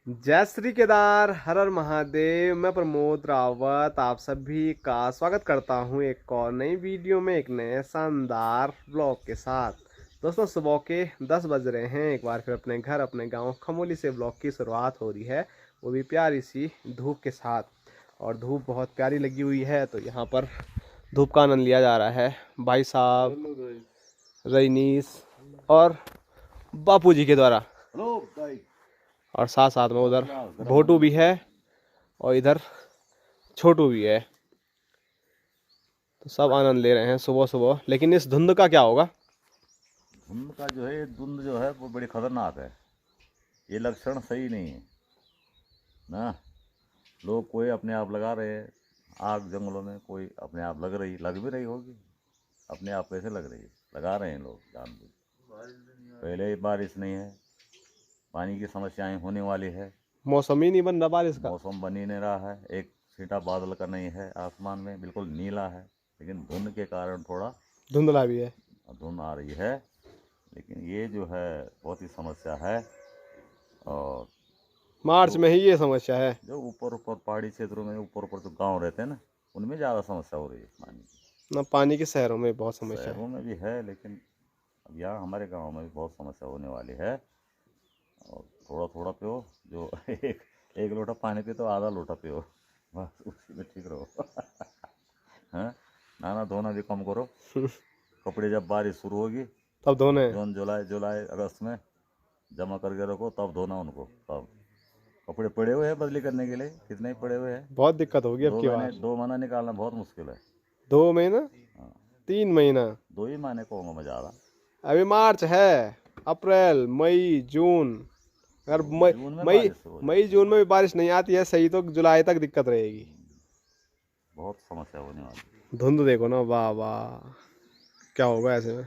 जय श्री केदार, हर हर महादेव। मैं प्रमोद रावत आप सभी का स्वागत करता हूं एक और नई वीडियो में, एक नए शानदार ब्लॉग के साथ। दोस्तों, सुबह के 10 बज रहे हैं। एक बार फिर अपने घर, अपने गांव खमोली से ब्लॉग की शुरुआत हो रही है, वो भी प्यारी सी धूप के साथ। और धूप बहुत प्यारी लगी हुई है, तो यहाँ पर धूप का आनंद लिया जा रहा है भाई साहब, रईनीस और बापू जी के द्वारा। और साथ साथ में उधर भोटू भी है और इधर छोटू भी है, तो सब आनंद ले रहे हैं सुबह सुबह। लेकिन इस धुंध का क्या होगा? धुंध का जो है, ये धुंध जो है वो बड़ी खतरनाक है। ये लक्षण सही नहीं है ना। लोग कोई अपने आप लगा रहे हैं आग जंगलों में, कोई अपने आप लग भी रही होगी। अपने आप कैसे लग रही है? लगा रहे हैं लोग जानबूझ। पहले ही बारिश नहीं है, पानी की समस्याएं होने वाली है। मौसम ही नहीं बन रहा बारिश का। मौसम बन ही नहीं रहा है, एक छींटा बादल का नहीं है आसमान में, बिल्कुल नीला है। लेकिन धुंध के कारण थोड़ा धुंधला भी है। धुंध आ रही है। लेकिन ये जो है बहुत ही समस्या है। और मार्च में ही ये समस्या है। जो ऊपर ऊपर पहाड़ी क्षेत्रों में ऊपर ऊपर जो गांव रहते हैं ना, उनमें ज़्यादा समस्या हो रही है पानी की। ना पानी के शहरों में बहुत समस्या है। शहरों में भी है, लेकिन अब यहाँ हमारे गांव में भी बहुत समस्या होने वाली है। और थोड़ा थोड़ा पियो, जो एक लोटा पानी पियो तो आधा लोटा पियो, बस उसी में ठीक रहो। हाँ, नहाना धोना भी कम करो। कपड़े जब बारिश शुरू होगी, तब धोने। जून जुलाई अगस्त में जमा करके रखो, तब धोना उनको। तब कपड़े पड़े हुए हैं बदली करने के लिए, कितने ही पड़े हुए हैं। बहुत दिक्कत होगी अब की बार। 2 महीना निकालना बहुत मुश्किल है। 2 महीना, हाँ, 3 महीना। 2 ही महीने कहूँगा मैं ज़्यादा। अभी मार्च है, अप्रैल, मई, जून। अगर जून में बारिश शुरू हो मई जून में भी बारिश नहीं आती है सही, तो जुलाई तक दिक्कत रहेगी। बहुत समस्या होने वाली। धुंध देखो ना, वाह वाह, क्या होगा ऐसे में।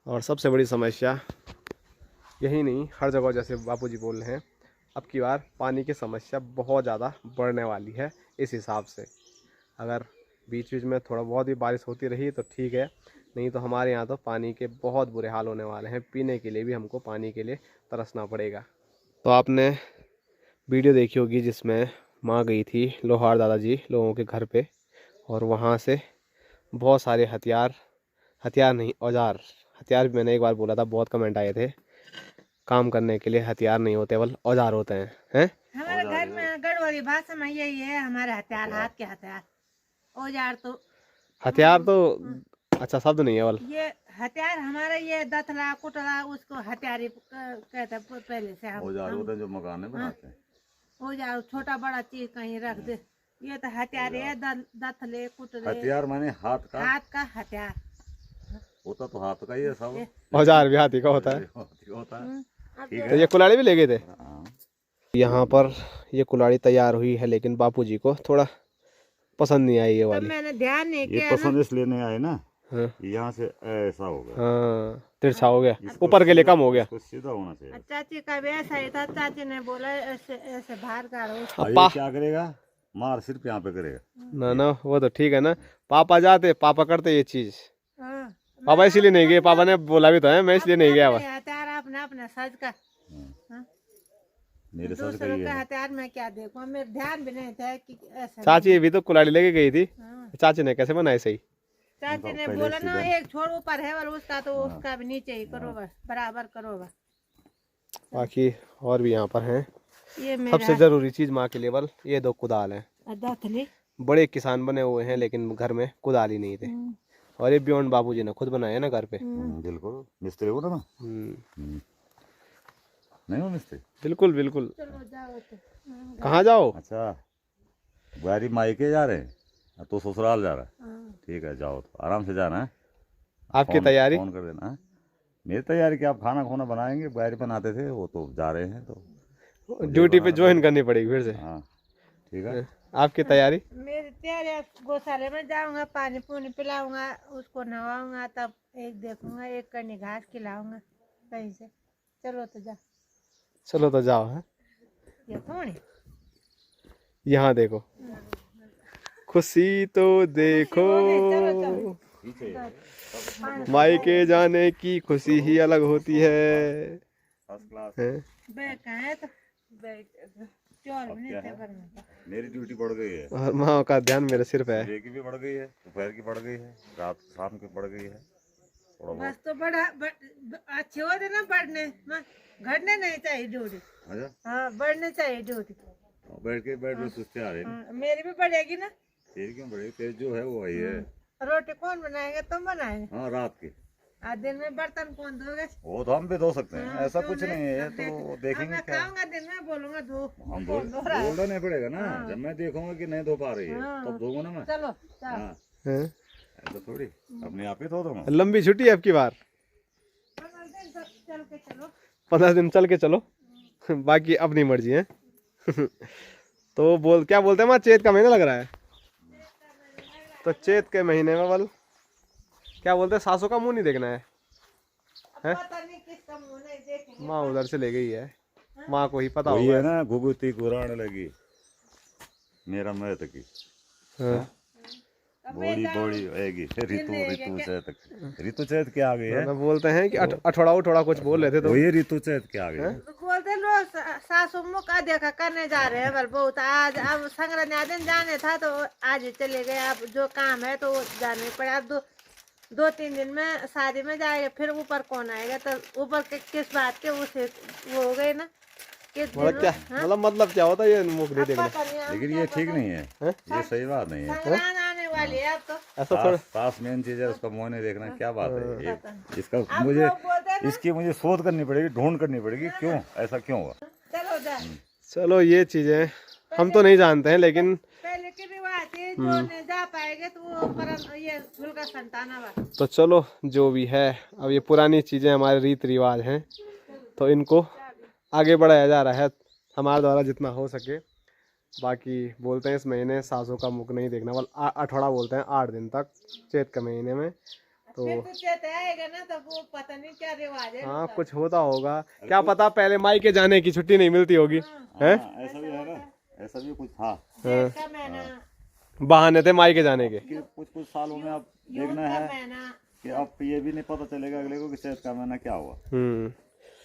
और सबसे बड़ी समस्या यही नहीं, हर जगह जैसे बापूजी बोल रहे हैं, अब की बार पानी की समस्या बहुत ज़्यादा बढ़ने वाली है। इस हिसाब से अगर बीच बीच में थोड़ा बहुत भी बारिश होती रही तो ठीक है, नहीं तो हमारे यहाँ तो पानी के बहुत बुरे हाल होने वाले हैं। पीने के लिए भी हमको पानी के लिए तरसना पड़ेगा। तो आपने वीडियो देखी होगी जिसमें माँ गई थी लोहार दादाजी लोगों के घर पे, और वहाँ से बहुत सारे हथियार नहीं, औजार। हथियार भी मैंने एक बार बोला था, बहुत कमेंट आए थे। काम करने के लिए हथियार नहीं होते, बल औजार होते हैं। हमारे घर में गढ़वाली भाषा में यही है, हमारे हथियार, हाथ के हथियार। औजार तो हथियार तो अच्छा शब्द नहीं है बल। ये हथियार हमारा, ये दथला कुटला उसको हथियार ही कहते हैं पहले से। हम औजार होते हैं जो मकान में बनाते हैं। औजार छोटा बड़ा चीज कहीं रख दे, ये तो हथियार है। दथले कुटले, हथियार माने हाथ का हथियार होता, तो हाथ का ही है सब। औजार भी हाथी का होता है। हाथी का होता है। अब ठीक तो है। ये कुल्हाड़ी भी ले गए थे। हाँ, यहाँ पर ये कुल्हाड़ी तैयार हुई है, लेकिन बापूजी को थोड़ा पसंद नहीं आई ये तब वाली। मैंने ध्यान नहीं ये किया ना। पसंद इसलिए नहीं आए ना, हाँ यहाँ से ऐसा हो गया। हाँ, तिरछा हो गया, इसको ऊपर के लिए सीधा- कम हो गया। इसको सीधा होना चाहिए। चाची का भी ऐसा ही था, चाची ने बोला ऐसे ऐसे बाहर काढ़ो। अब ये क्या करेगा? मार सिर्फ यहाँ पे करेगा। ना ना, वो तो ठीक है ना। पापा जाते, पापा करते ये चीज। हाँ, पापा इसीलिए नहीं गए, पापा ने बोला भी तो है, मैं इसलिए नहीं गया बस। हथियार अपना अपना सज का। हाँ, हाँ? मेरे साथ दूसरों कही का है। हथियार में क्या देखो, मेरे ध्यान भी नहीं था कि ऐसा चाची भी तो कुल्हाड़ी लेके गई थी, हाँ। चाची ने कैसे बनाई सही। चाची ने पहले बोला ना, सीधा- एक छोर ऊपर है और उसका तो उसका भी नीचे ही करो बस, बराबर करो बस। बाकी और भी यहाँ पर हैं। ये सबसे मेरा जरूरी चीज माँ के लिए बल ये 2 कुदाल हैं। दथली। बड़े किसान बने हुए हैं, लेकिन घर में कुदाल ही नहीं थे। और ये बियॉन्ड बाबूजी ने खुद बनाया ना घर पे। बिल्कुल मिस्त्री हो ना। हम्म, नहीं हो मिस्त्री? बिल्कुल बिल्कुल। चलो जाओ तो। कहाँ जाओ? अच्छा, बुआरी मायके जा रहे हैं तो ससुराल जा रहा है। हाँ। ठीक है, जाओ तो आराम से जाना है। आपकी तैयारी? फोन कर देना है। मेरी तैयारी क्या, आप खाना खोना बनाएंगे, बुआरी बनाते थे, वो तो जा रहे हैं तो ड्यूटी पे ज्वाइन करनी पड़ेगी फिर से। हाँ ठीक है। आपकी तैयारी? मेरी तैयारी, गौशाले में जाऊंगा, पानी पूनी पिलाऊंगा, उसको नहवाऊंगा, तब एक देखूंगा, एक कनी घास खिलाऊंगा कहीं से। चलो तो जा। चलो तो जाओ। है ये कौन है? यहाँ देखो, खुशी तो देखो, चलो चलो। पीछे मायके जाने की खुशी ही अलग होती है। First class. हैं? बैग कहाँ है तो चौल भी नहीं थे बनने। मेरी ड्यूटी बढ़ गई है, और माँ का ध्यान मेरे सिर पे है। सुबह की भी बढ़ गई है, दोपहर की बढ़ गई है, रात शाम की बढ़ गई है, थोड़ा बहुत। बस तो अच्छे होते ना बढ़ने में, घटने नहीं चाहिए ड्यूटी। अच्छा, हाँ बढ़ने चाहिए ड्यूटी। बैठ में सुस्ते आ रही है। हाँ, मेरी भी बढ़ेगी ना। तेरी क्यों बढ़ेगी, तेरी जो है वो वही है। रोटी कौन बनाएगा, तुम बनाएंगे। हाँ, रात की। आज दिन में बर्तन कौन धोगे। वो तो हम भी धो सकते हैं, हाँ, ऐसा क्यों कुछ नहीं है, तो अब देखेंगे मैं क्या। खाऊंगा दिन में बोलूंगा धो। हम कौन धो रहा है। बोलना नहीं पड़ेगा ना, हाँ। जब मैं देखूंगा कि नहीं धो पा रही है हाँ। तब धोऊंगा ना मैं। चलो चलो। हाँ, हैं? ऐसा थोड़ी अपने आप ही धो दूंगा। लंबी छुट्टी है अब की बार, 15 दिन चल के चलो। 15 दिन चल के चलो, बाकी अपनी मर्जी है। तो क्या बोलते हैं माँ, चैत का महीना लग रहा है, तो चैत के महीने में बल क्या बोलते हैं, सासों का मुंह नहीं देखना है। हैं? पता नहीं किसका मुंह नहीं देखेंगे। माँ उधर से ले गई है, माँ को ही पता वही होगा। है ना, घुघुती कुरान लगी मेरा मैत की, हाँ। बड़ी बड़ी आएगी ऋतु चैत क्या आ गई है। ना बोलते हैं कि अठोड़ा उठोड़ा कुछ बोल रहे थे तो वही ऋतु चैत क्या आ गई है। तो बोलते लोग सासू मुँह का देखा करने जा रहे हैं, बल बहुत आज अब संक्रांति दिन जाने था तो आज ही चले गए। अब जो काम है तो वो जाने पड़े। अब दो तीन दिन में शादी में जाएगा, फिर ऊपर कौन आएगा, तो ऊपर किस बात के उसे वो हो गए ना किस मतलब क्या, मतलब क्या होता है ये मुख नहीं देखना। लेकिन ये ठीक नहीं है, ये सही बात नहीं है। संक्रांत आने वाली है अब तो। ऐसा थोड़ा सास मेन चीज है, उसका मुंह नहीं देखना, क्या बात है ये। इसका अब मुझे लोग बोलते हैं ना, इसकी मुझे शोध करनी पड़ेगी, ढूंढ करनी पड़ेगी, क्यों ऐसा क्यों हुआ। चलो जा। चलो ये चीजें हम तो नहीं जानते हैं, लेकिन पहले की रिवाज थी, जो नहीं जा पाएंगे तो वो परम ये फूल का संताना बा। तो चलो जो भी है, अब ये पुरानी चीजें हमारे रीत रिवाज हैं, तो इनको आगे बढ़ाया जा रहा है हमारे द्वारा जितना हो सके। बाकी बोलते हैं इस महीने सासों का मुख नहीं देखना, बल अठौड़ा बोलते हैं 8 दिन तक चैत के महीने में। तो फिर तो चैत आएगा ना, तब वो पता नहीं क्या रिवाज है। हाँ कुछ होता होगा, क्या पता पहले माई के जाने की छुट्टी नहीं मिलती होगी, हैं? हाँ, ऐसा भी है ना, ऐसा भी कुछ था चैत का महीना, बहाने थे माई के जाने के। कि कुछ सालों में अब जून देखना का है महीना। कि अब ये भी नहीं पता चलेगा अगले को कि चैत का महीना क्या हुआ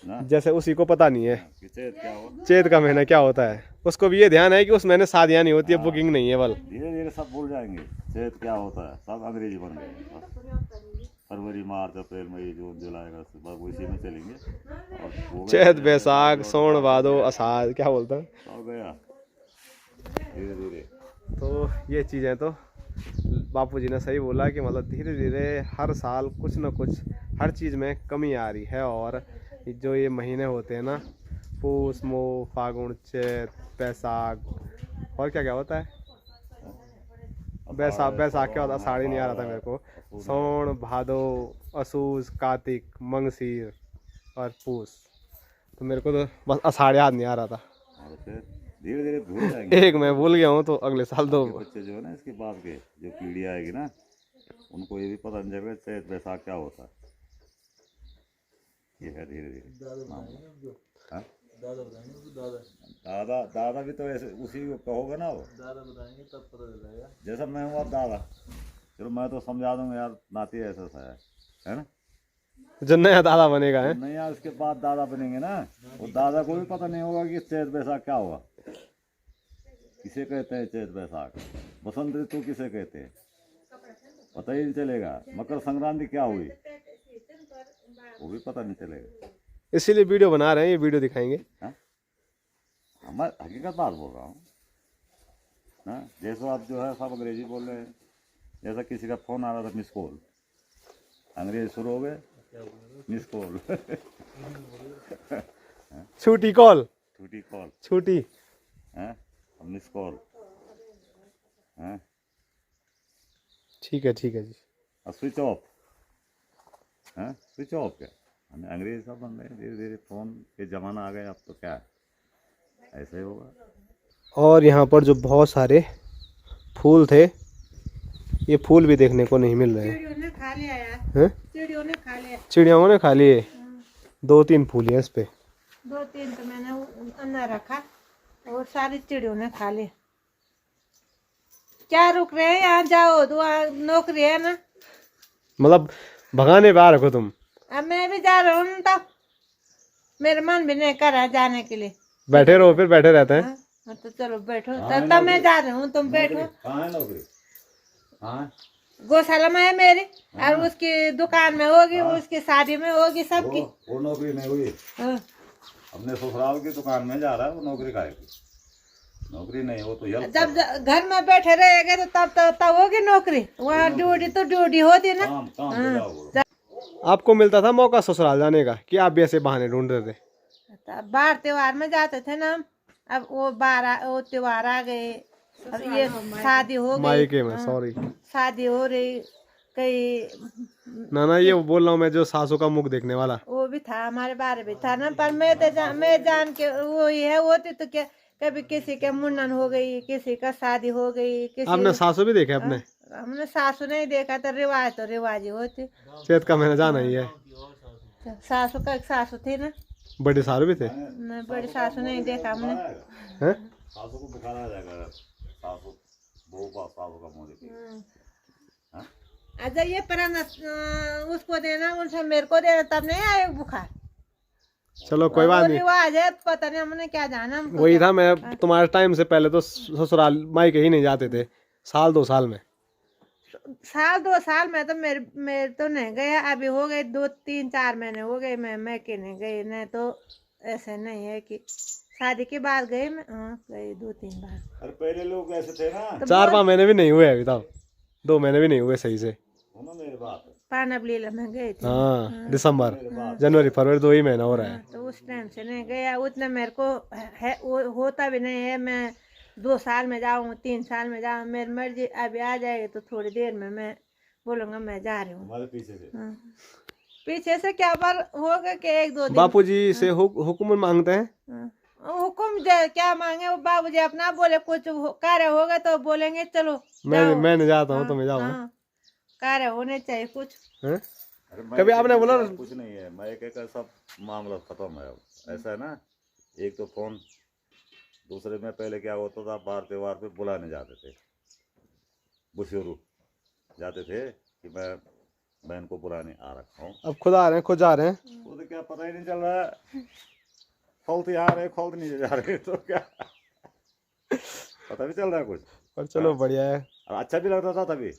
ना, जैसे उसी को पता नहीं है कि चैत क्या हुआ। चैत का महीना क्या होता है, उसको भी ये ध्यान है कि उस महीने शादियां नहीं होती है, बुकिंग नहीं है बल। धीरे धीरे सब भूल जाएंगे चैत क्या होता है, सब अंग्रेजी बन गए। फरवरी मार्च अप्रैल मई जून जुलाई अगस्त बस उसी में चलेंगे। और हो गया चैत बैसाख सौण भादो आषाढ़ क्या बोलता है, सब गया धीरे धीरे। तो ये चीज़ें तो बापूजी ने सही बोला कि मतलब धीरे धीरे हर साल कुछ न कुछ हर चीज़ में कमी आ रही है। और जो ये महीने होते हैं ना, पूस मोह फागुन चैत बैसाख और क्या क्या होता है, बैसाख क्या होता है, आषाढ़ी नहीं आ रहा था मेरे को, सौण भादो असूस कार्तिक मंगसीर और पूस, तो मेरे को तो बस आषाढ़ याद नहीं आ रहा था। और फिर धीरे धीरे भूल जाएंगे। एक मैं भूल गया हूँ, तो अगले साल तो ये बच्चे जो है ना, इसके बाद के जो पीढ़ी आएगी ना, उनको ये भी पता नहीं चलेगा चैत बैसाख क्या होता है। ये है धीरे धीरे। हाँ? दादा भी तो ऐसे उसी को कहोगे ना, वो दादा बताएंगे तब पता चलेगा। जैसा मैं हूँ अब दादा, चलो मैं तो समझा दूंगा यार, नाती ऐसा सा है ना। जो नया दादा बनेगा है, नहीं यार, उसके बाद दादा बनेंगे ना, वो दादा को भी पता नहीं होगा कि चैत बैसाख क्या हुआ, किसे कहते हैं चैत बैसाख, बसंत ऋतु किसे कहते हैं, पता ही नहीं चलेगा। मकर संक्रांति क्या हुई वो भी पता नहीं चलेगा। इसीलिए वीडियो बना रहे हैं, ये वीडियो दिखाएंगे। मैं हकीकत बात बोल रहा हूँ ना। जैसे आप जो है सब अंग्रेजी बोल रहे हैं, जैसा किसी का फोन आ रहा था मिस कॉल, अंग्रेजी शुरू हो गए मिस कॉल। छूटी कॉल, छुट्टी कॉल, छूटी हैं मिस कॉल, हैं ठीक है जी। और स्विच ऑफ, हैं स्विच ऑफ क्या, हमें अंग्रेजी सब बन रहे हैं धीरे धीरे, फोन के ज़माना आ गया अब तो क्या है, ऐसे ही होगा। और यहाँ पर जो बहुत सारे फूल थे, ये फूल भी देखने को नहीं मिल रहे हैं। चिड़ियों ने खा लिया यार, हैं? चिड़ियों ने खा लिया। चिड़ियाओं ने खा लिए, 2-3 फूल है इस पे। 2-3 तो मैंने अंदर रखा और सारी चिड़ियों ने खा लिया। क्या रुक रहे हैं, यहाँ जाओ, तो वहाँ नौकरी है ना। मतलब भगाने पे आ रखो तुम। अब मैं भी जा रहा हूँ, तब मेरा मन भी नहीं कर रहा जाने के लिए। बैठे रहो, फिर बैठे रहते हैं। हाँ, तो चलो बैठो, तब मैं जा रही हूँ, तुम बैठो। कहाँ है नौकरी? हाँ गौशाला में है मेरी, और उसकी दुकान में होगी, उसकी शादी में होगी, सबकी। वो नौकरी नहीं हुई, हाँ। अपने ससुराल की दुकान में जा रहा है, वो नौकरी का है? नौकरी नहीं, वो तो हेल्प जब घर में बैठे रहेंगे तो तब होगी नौकरी। वहाँ ड्यूटी तो ड्यूटी होती ना। काम पे जाओ। आपको मिलता था मौका ससुराल जाने का, कि आप भी ऐसे बहाने ढूंढ रहे थे? तब बार त्योहार में जाते थे ना हम। अब वो त्योहार आ गए, अब ये शादी हो गई, मायके में, सॉरी, शादी हो रही कई। ना ये बोल रहा हूँ मैं, जो सासू का मुख देखने वाला। वो भी था, हमारे बारे भी था ना, पर मैं जान के वो ही है, होती तो क्या, कभी किसी के मुंडन हो गई, किसी का शादी हो गई, किसी। आपने सासू भी देखे अपने? हमने सासू नहीं देखा, तो रिवाज ही होती। चेत का मैंने जाना ही है। सासू का सासू थी ना, बड़े सारू भी थे? नहीं, बड़ी सासू नहीं देखा हमने। हैं? सासू को बुखार आ जाएगा, सासू बहू का सासू का मुंह देखी। अच्छा, ये पराना उसको देना, उनसे मेरे को देना, तब नहीं आए बुखार। चलो कोई बात नहीं, रिवाज है, पता नहीं, हमने क्या जाना। वही था, मैं तुम्हारे टाइम से पहले तो ससुराल मायके ही नहीं जाते थे, साल 2 साल में। साल 2 साल में तो मेरे तो नहीं गया, अभी हो गए 2-3-4 महीने हो गए मैं के नहीं गई। नहीं तो ऐसे नहीं है कि शादी के बाद गए मैं, गई 2-3 बार। अरे पहले लोग ऐसे थे ना, 4-5 महीने भी नहीं हुए अभी तक, 2 महीने भी नहीं हुए सही से। मेरी बात पानब लीला में गए थे। हाँ, दिसंबर, जनवरी, फरवरी 2 ही महीना हो रहा है। तो उस टाइम से नहीं गया, उतना मेरे को है, होता भी नहीं है। मैं 2 साल में जाऊँ, 3 साल में जाऊँ, मेरी मर्जी। अभी आ जाएगी तो थोड़ी देर में मैं बोलूँगा मैं जा रही हूँ। हमारे पीछे से पीछे से क्या बार होगा कि 1-2 दिन। बापूजी से हुक्म मांगते हैं? हुक्म क्या मांगे, वो बाबूजी अपना बोले, कुछ कार्य होगा तो बोलेंगे चलो मैं जाता हूँ, तुम्हें जाओ। कार्य होने चाहिए कुछ। कभी आपने बोला? कुछ नहीं है, मायके का सब मामला खत्म है अब। ऐसा है ना, एक तो फोन, दूसरे में पहले क्या होता था, बार त्योहार पे बुलाने जाते थे, बुशुरू जाते थे कि मैं बहन को बुलाने आ रखा हूँ। अब खुद आ रहे हैं, खुद जा रहे हैं। वो तो क्या पता ही नहीं चल रहा है, खोलते आ रहे खोलते नहीं जा रहे, तो क्या पता भी चल रहा है कुछ। पर चलो बढ़िया है। और अच्छा भी लगता था तभी,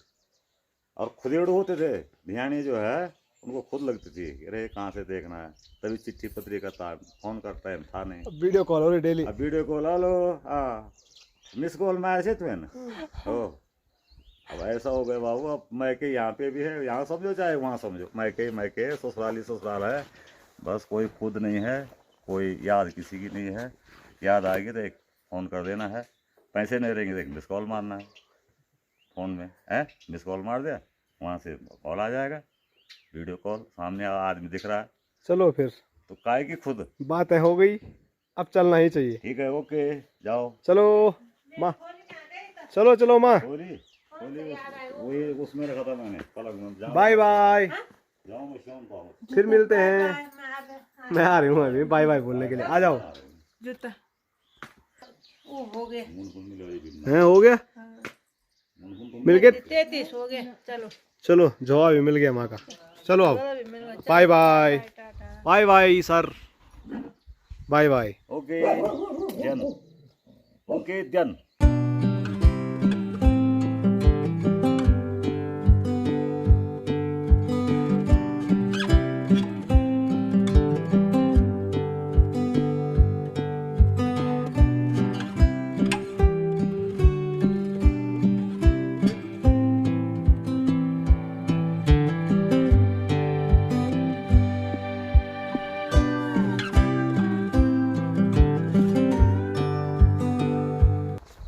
और खुदेड़ होते थे ध्यानी जो है, उनको खुद लगती थी, अरे कहाँ से देखना है। तभी चिट्ठी पत्री का था, फोन का टाइम था नहीं। अब वीडियो कॉल हो रही डेली। अब वीडियो कॉल, हेलो, हाँ मिस कॉल मार से तुम हो। अब ऐसा हो गया बाबू, अब मैके यहाँ पे भी है, यहाँ समझो चाहे वहाँ समझो, मैके ससुराली ससुराल है, बस कोई खुद नहीं है, कोई याद किसी की नहीं है। याद आएगी तो एक फ़ोन कर देना है, पैसे नहीं रहेंगे तो एक मिस कॉल मारना है फ़ोन में, है मिस कॉल मार दिया, वहाँ से कॉल आ जाएगा, वीडियो कॉल, सामने आदमी दिख रहा है। चलो फिर तो काहे की खुद बातें हो गई, अब चलना ही चाहिए। ठीक है, ओके जाओ। चलो माँ, चलो चलो माँ, वही उसमें रखा था मैंने पलंग में। जाओ, बाय बाय, जाओ मैं शाम को आऊँ। फिर मिलते हैं। मैं आ रही हूँ अभी बाय बाय बोलने के लिए, आ जाओ। जूता वो हो गया, हैं, हो गया, मिल गया, 33 हो गया। चलो चलो जवाब भी मिल गया माँ का। चलो अब bye bye, bye bye sir, bye bye. Okay जन, ओके जन।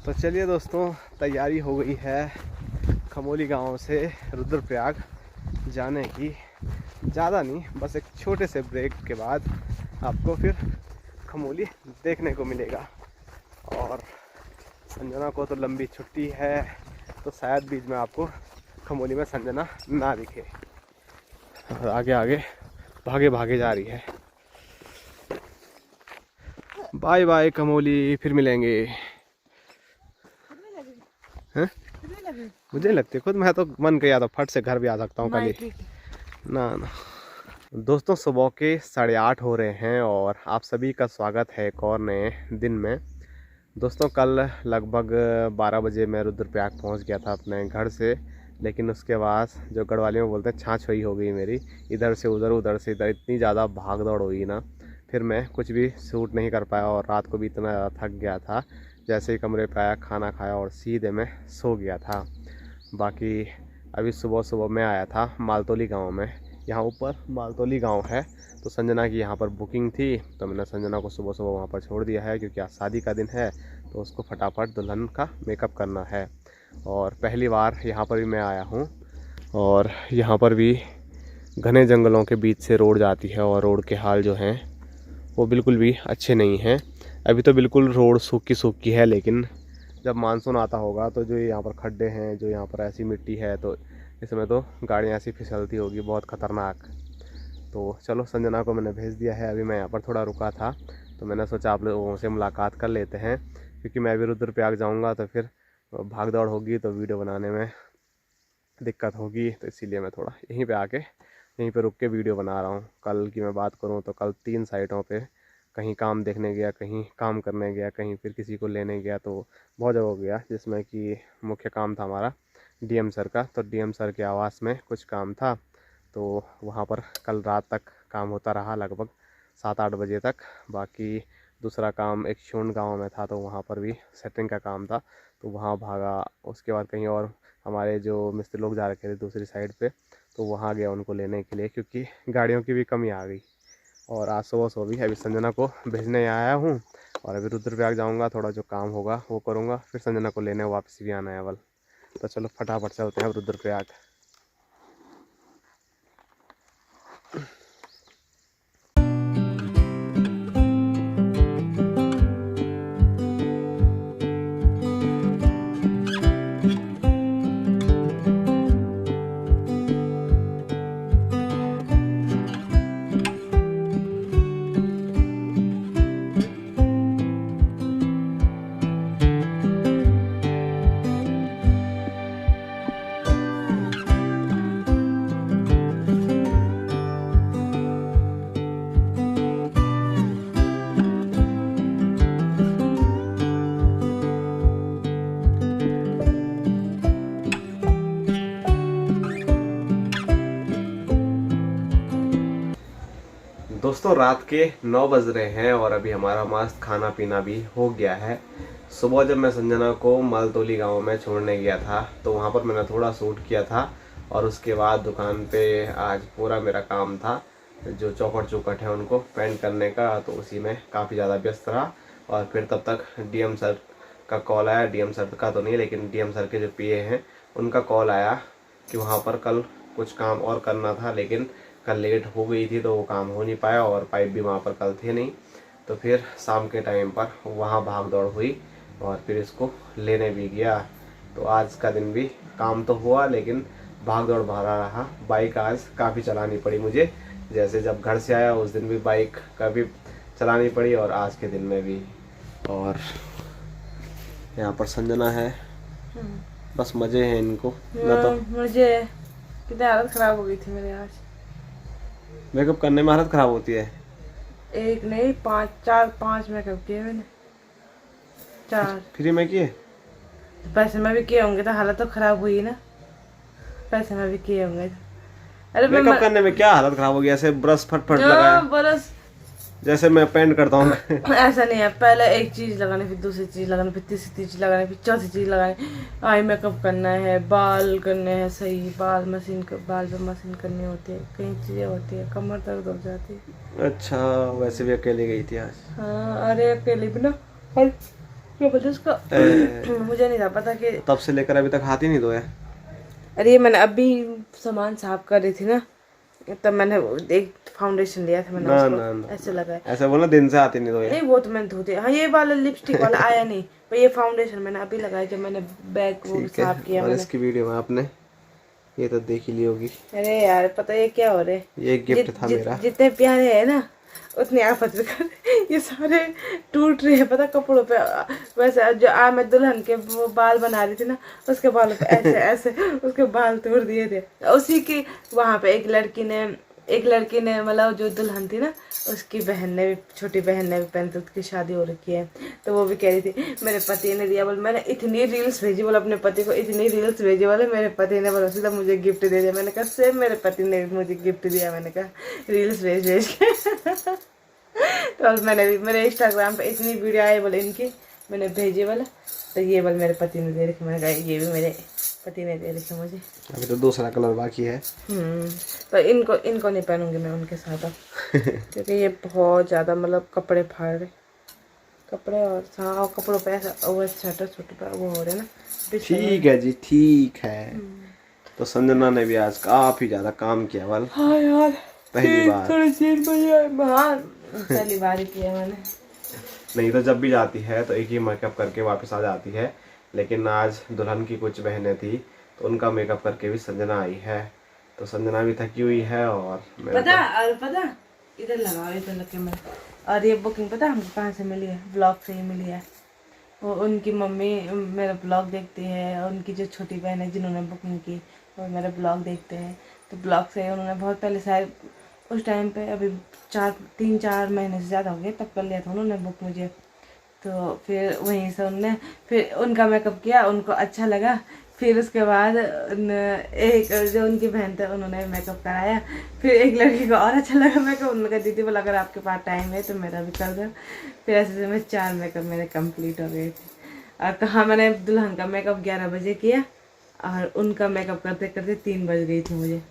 तो चलिए दोस्तों, तैयारी हो गई है खमोली गांव से रुद्रप्रयाग जाने की। ज़्यादा नहीं, बस एक छोटे से ब्रेक के बाद आपको फिर खमोली देखने को मिलेगा। और संजना को तो लंबी छुट्टी है, तो शायद बीच में आपको खमोली में संजना ना दिखे। और आगे आगे भागे भागे जा रही है। बाय बाय खमोली, फिर मिलेंगे। हैं? मुझे नहीं लगती खुद, मैं तो मन किया तो फट से घर भी आ सकता हूँ कल ही। ना ना, दोस्तों सुबह के 8:30 हो रहे हैं और आप सभी का स्वागत है एक और नए दिन में। दोस्तों कल लगभग 12 बजे मैं रुद्रप्रयाग पहुंच गया था अपने घर से, लेकिन उसके बाद जो गढ़वाली में बोलते हैं छाछ हुई हो गई मेरी, इधर से उधर से इधर इतनी ज़्यादा भाग दौड़ हुई ना, फिर मैं कुछ भी शूट नहीं कर पाया और रात को भी इतना ज़्यादा थक गया था। जैसे ही कमरे पे आया खाना खाया और सीधे मैं सो गया था। बाकी अभी सुबह मैं आया था मालतोली गाँव में, यहाँ ऊपर मालतोली गांव है। तो संजना की यहाँ पर बुकिंग थी, तो मैंने संजना को सुबह वहाँ पर छोड़ दिया है, क्योंकि आज शादी का दिन है तो उसको फटाफट दुल्हन का मेकअप करना है। और पहली बार यहाँ पर भी मैं आया हूँ और यहाँ पर भी घने जंगलों के बीच से रोड जाती है और रोड के हाल जो हैं वो बिल्कुल भी अच्छे नहीं हैं। अभी तो बिल्कुल रोड सूखी है, लेकिन जब मानसून आता होगा तो जो यहाँ पर खड्डे हैं, जो यहाँ पर ऐसी मिट्टी है, तो इसमें तो गाड़ियाँ ऐसी फिसलती होगी, बहुत ख़तरनाक। तो चलो संजना को मैंने भेज दिया है। अभी मैं यहाँ पर थोड़ा रुका था तो मैंने सोचा आप लोगों से मुलाकात कर लेते हैं, क्योंकि मैं भी रुद्रप्रयाग जाऊँगा तो फिर भाग दौड़ होगी तो वीडियो बनाने में दिक्कत होगी, तो इसीलिए मैं थोड़ा यहीं पे रुक के वीडियो बना रहा हूँ। कल की मैं बात करूँ तो कल 3 साइटों पे कहीं काम देखने गया, कहीं काम करने गया, कहीं फिर किसी को लेने गया, तो बहुत जगह गया। जिसमें कि मुख्य काम था हमारा डीएम सर का, तो डीएम सर के आवास में कुछ काम था, तो वहाँ पर कल रात तक काम होता रहा, लगभग 7-8 बजे तक। बाकी दूसरा काम एक शून गांव में था, तो वहाँ पर भी सेटिंग का काम था, तो वहाँ भागा। उसके बाद कहीं और हमारे जो मिस्त्री लोग जा रखे थे दूसरी साइड पे, तो वहाँ गया उनको लेने के लिए, क्योंकि गाड़ियों की भी कमी आ गई। और आज सुबह भी अभी संजना को भेजने आया हूँ और अभी रुद्रप्रयाग जाऊँगा, थोड़ा जो काम होगा वो करूँगा, फिर संजना को लेने वापस भी आना है अवल। तो चलो फटाफट चलते हैं रुद्रप्रयाग। दोस्तों रात के 9 बज रहे हैं और अभी हमारा मस्त खाना पीना भी हो गया है। सुबह जब मैं संजना को मालतोली गांव में छोड़ने गया था तो वहां पर मैंने थोड़ा शूट किया था, और उसके बाद दुकान पे आज पूरा मेरा काम था, जो चौखट है उनको पेंट करने का, तो उसी में काफ़ी ज़्यादा व्यस्त रहा। और फिर तब तक डीएम सर का कॉल आया, डीएम सर का तो नहीं लेकिन डीएम सर के जो पीए हैं उनका कॉल आया कि वहाँ पर कल कुछ काम और करना था, लेकिन कल लेट हो गई थी तो वो काम हो नहीं पाया, और पाइप भी वहाँ पर कल थे नहीं। तो फिर शाम के टाइम पर वहाँ भाग दौड़ हुई और फिर इसको लेने भी गया। तो आज का दिन भी काम तो हुआ, लेकिन भाग दौड़ भरा रहा। बाइक आज काफ़ी चलानी पड़ी मुझे, जैसे जब घर से आया उस दिन भी बाइक काफ़ी चलानी पड़ी और आज के दिन में भी। और यहाँ पर संजना है, बस मज़े हैं इनको ना। तो मुझे कितनी हालत खराब हो गई थी मेरे आज। मेकअप करने में हालत ख़राब होती है? एक नहीं 5 मेकअप किए मैंने, 4 फ्री में किए? पैसे में भी किए होंगे तो हालत तो खराब हुई ना, पैसे में भी किए होंगे। अरे मेकअप करने में क्या हालत खराब हो गई? ऐसे ब्रश फट लगाया बरस जैसे मैं पेंट करता हूँ। ऐसा नहीं है, पहले एक चीज लगानी, फिर दूसरी चीज लगानी, फिर तीसरी चीज लगानी, फिर चौथी चीज लगानी। आई मेकअप करना है, बाल करने हैं सही, बाल पे मशीन करनी होती है, कई चीजें होती है, कमर दर्द हो जाती है। अच्छा, वैसे भी अकेले गई थी आज? हाँ, अरे अकेले भी ना, और क्या बोलते उसका मुझे नहीं था पता कि तब से लेकर अभी तक हाथ ही नहीं धोया। अरे मैंने अभी सामान साफ कर रही थी ना, तब मैंने एक फाउंडेशन लिया था, मैंने उसको ऐसे लगाया। ऐसा बोला दिन से हाथ ही नहीं धोया? नहीं वो तो मैंने धो दिया। हाँ, ये वाला लिपस्टिक वाला आया नहीं, पर ये फाउंडेशन मैंने अभी लगाया जब मैंने बैग वो साफ किया। और इसकी वीडियो में आपने ये तो देख ही ली होगी। अरे यार पता है क्या हो रहा है, ये गिफ्ट था मेरा। जितने प्यारे है ना उतनी आफत भी कर, ये सारे टूट रहे हैं पता कपड़ों पे। वैसे जो मैं दुल्हन के वो बाल बना रही थी ना, उसके बालों पे ऐसे ऐसे उसके बाल तोड़ दिए थे। उसी के वहाँ पे एक लड़की ने एक लड़की ने मतलब जो दुल्हन थी ना, उसकी बहन ने भी, छोटी बहन ने भी पहनी थी, उसकी शादी हो रखी है, तो वो भी कह रही थी मेरे पति ने दिया। बोल मैंने इतनी रील्स भेजी, बोल अपने पति को इतनी रील्स भेजी, बोले मेरे पति ने बोला सीधा मुझे गिफ्ट दे दिया। मैंने कहा सेम मेरे पति ने मुझे गिफ्ट दिया। मैंने कहा रील्स भेज भेज के तो मैंने भी मेरे इंस्टाग्राम पे इतनी वीडियो आई बोले इनकी, मैंने भेजी बोला, तो ये बोल मेरे पति ने दे रखी। मैंने कहा ये भी मेरे पति ने दे रखी मुझे। अभी तो दूसरा कलर बाकी है। तो इनको नहीं पहनूंगी मैं उनके साथ अब क्योंकि ये बहुत ज़्यादा मतलब कपड़े फाड़ रहे, कपड़े और हाँ, और कपड़ों पे ऐसा वो छोटे छोटे पे वो हो रहे ना। ठीक है जी, ठीक है। तो संजना ने भी आज काफी ज्यादा काम किया वाल। हाँ यार, पहली बार हाँ पहली बार ही किया मैंने। नहीं तो जब भी जाती है तो एक ही मेकअप करके वापस आ जाती है, लेकिन आज दुल्हन की कुछ बहनें थी तो उनका मेकअप करके भी संजना आई है। तो संजना भी थकी हुई है और पता इधर लगाओ, इधर लग के मैं। और ये बुकिंग पता हमको कहाँ से मिली है? ब्लॉग से ही मिली है। वो उनकी मम्मी मेरा ब्लॉग देखती है, और उनकी जो छोटी बहन है जिन्होंने बुकिंग की वो मेरा ब्लॉग देखते हैं। तो ब्लॉग से उन्होंने बहुत पहले शायद उस टाइम पे, अभी 3-4 महीने से ज़्यादा हो गए तब कर लिया था उन्होंने बुक मुझे। तो फिर वहीं से उनने फिर उनका मेकअप किया, उनको अच्छा लगा। फिर उसके बाद एक जो उनकी बहन थे उन्होंने मेकअप कराया। फिर एक लड़की को और अच्छा लगा मेकअप, उन्होंने कहा दीदी बोला अगर आपके पास टाइम है तो मेरा भी कर दो। फिर ऐसे में 4 मेकअप मेरे कंप्लीट हो गए थे। और कहाँ मैंने दुल्हन का मेकअप 11 बजे किया और उनका मेकअप करते करते 3 बज गई थी मुझे।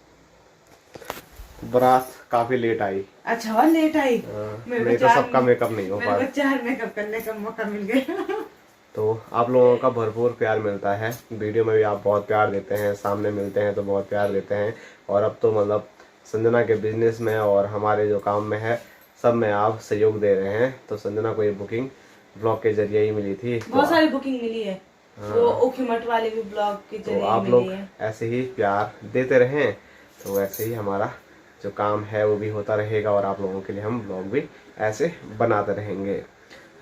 बारात काफी लेट आई। अच्छा और लेट आई? नहीं तो सबका मेकअप नहीं हो पाया। 4 मेकअप करने का मौका मिल गया। तो आप लोगों का भरपूर प्यार मिलता है, वीडियो में भी आप बहुत प्यार देते हैं, सामने मिलते हैं तो बहुत प्यार देते हैं। और अब तो मतलब संजना के बिजनेस में और हमारे जो काम में है सब में आप सहयोग दे रहे हैं। तो संजना को ये बुकिंग ब्लॉग के जरिए ही मिली थी। बहुत सारी बुकिंग मिली है। वो ओखीमठ वाले भी ब्लॉग के जरिए तो आप मिली लोग है। ऐसे ही प्यार देते रहें तो वैसे ही हमारा जो काम है वो भी होता रहेगा और आप लोगों के लिए हम ब्लॉग भी ऐसे बनाते रहेंगे।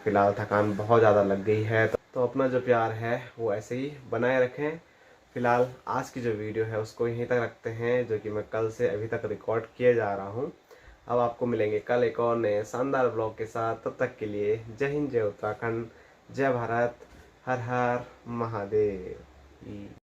फिलहाल थकान बहुत ज़्यादा लग गई है तो अपना जो प्यार है वो ऐसे ही बनाए रखें। फिलहाल आज की जो वीडियो है उसको यहीं तक रखते हैं, जो कि मैं कल से अभी तक रिकॉर्ड किए जा रहा हूँ। अब आपको मिलेंगे कल एक और नए शानदार ब्लॉग के साथ। तब तक के लिए जय हिंद, जय उत्तराखंड, जय भारत, हर हर महादेव।